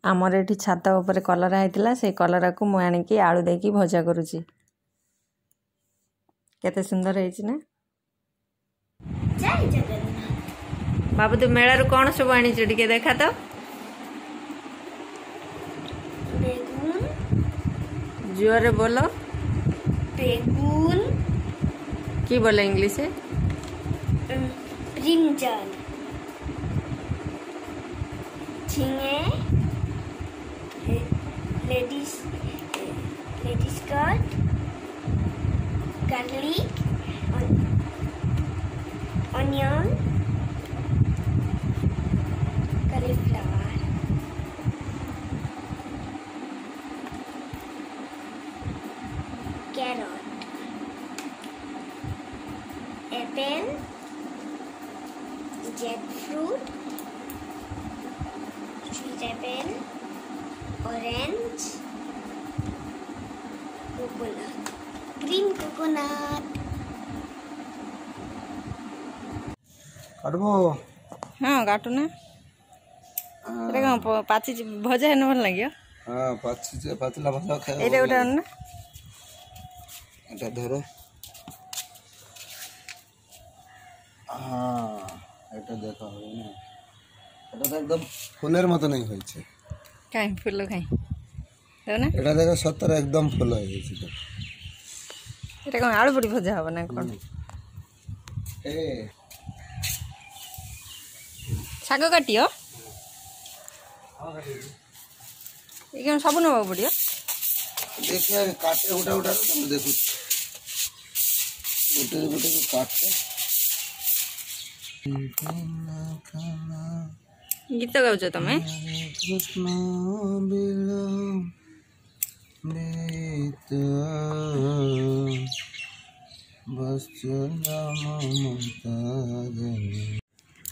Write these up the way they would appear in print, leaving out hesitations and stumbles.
आमर एठी छात ऊपर कलरा होता से कलरा को मुझे आणिकी आलू देकी भजा करुची। केते सुंदर है ना। बाबू तू मेला रू कौन सब आनी टे देखा तो जोरे बोलो बेगुन की बोले इंग्लिश है ब्रिंजल झींगे ladies cut garlic onion cauliflower carrot apple jackfruit sweet apple orange coconut green coconut काटबो हाँ काटू ना पाची भजा है भल लगे हाँ पातला भजा खाए ये गोटे ना এটা ধরো हाँ এটা দেখা হবে না এটা তো একদম ফুলের মতো नहीं হয়েছে কাই ফুল কাই দেখো না এটা দেখো সত্যি একদম ফুল হয়ে গেছে তো এটা কোন আলু পড়ি ভজা হবে না কোন এ শাগ কাটিও ये सब नवा पड़ो देखिए काटे उठा उठा तुम देखो गोटे गोटे को काटते गीत गाउछ तमे कृष्ण बिलंबित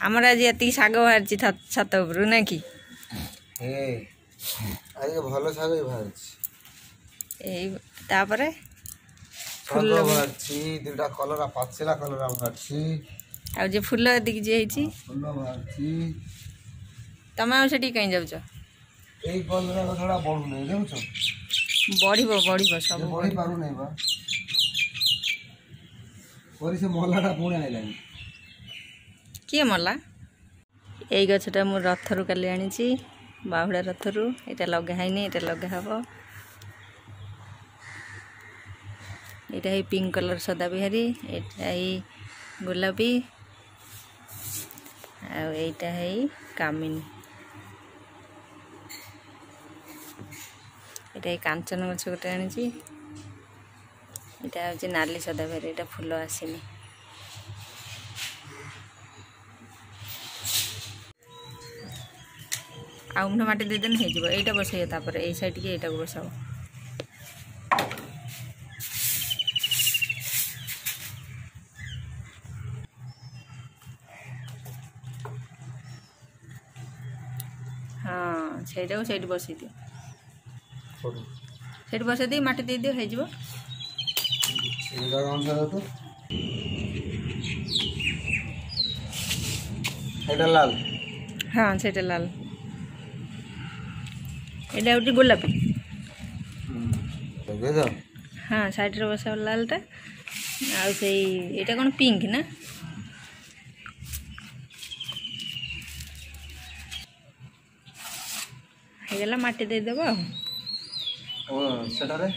आमर आज ये शाग बाहर छात ऊपर ना कि आज भल शाग तापरे फूल बाहरछि दुटा कलरा पाचला कलरा बाहरछि आ जे फूल दिख जे हिची फूल बाहरछि तमे आ सेठी कहीं जाउछ एई कलरा थोड़ा बढु नै जाउछ बढ़िबो सब बढ़ी पारु नै बा ओरी से मलाटा पुणे आइलानी किए मरला यही गछटा मु रथरु काली आनी बाहुड़ा रथरु ये लगा है ये लगा हम यहाँ है पिंक कलर सदा बिहारी यहाँ है गुलाबी आईटा है कामिनी यहाँ कांचन गछ गोटे आनी यहाँ हूँ नाली सदा बिहारी यहाँ फूल आसनी आउन माटी देदेन हो यहीटा बसैया तापर ए साइड के यहीटा को बसाओ हाँ ସେଇଟା ସେଇଠି ବସେଇ ଦିଅ ସେଇଠି ବସେଇ ଦେଇ ମାଟି ଦେଇ ଦିଅ ହେଇଯିବ ଏଇଟା କଣ ତ ଏଇଟା ଲାଲ हाँ ସେଇଟା ଲାଲ एटा गोटे गोलापी हाँ साइड रे बसा लालटा आउ से एटा कौन पिंक ना हेगला माटी दे देबो ओ सेटारे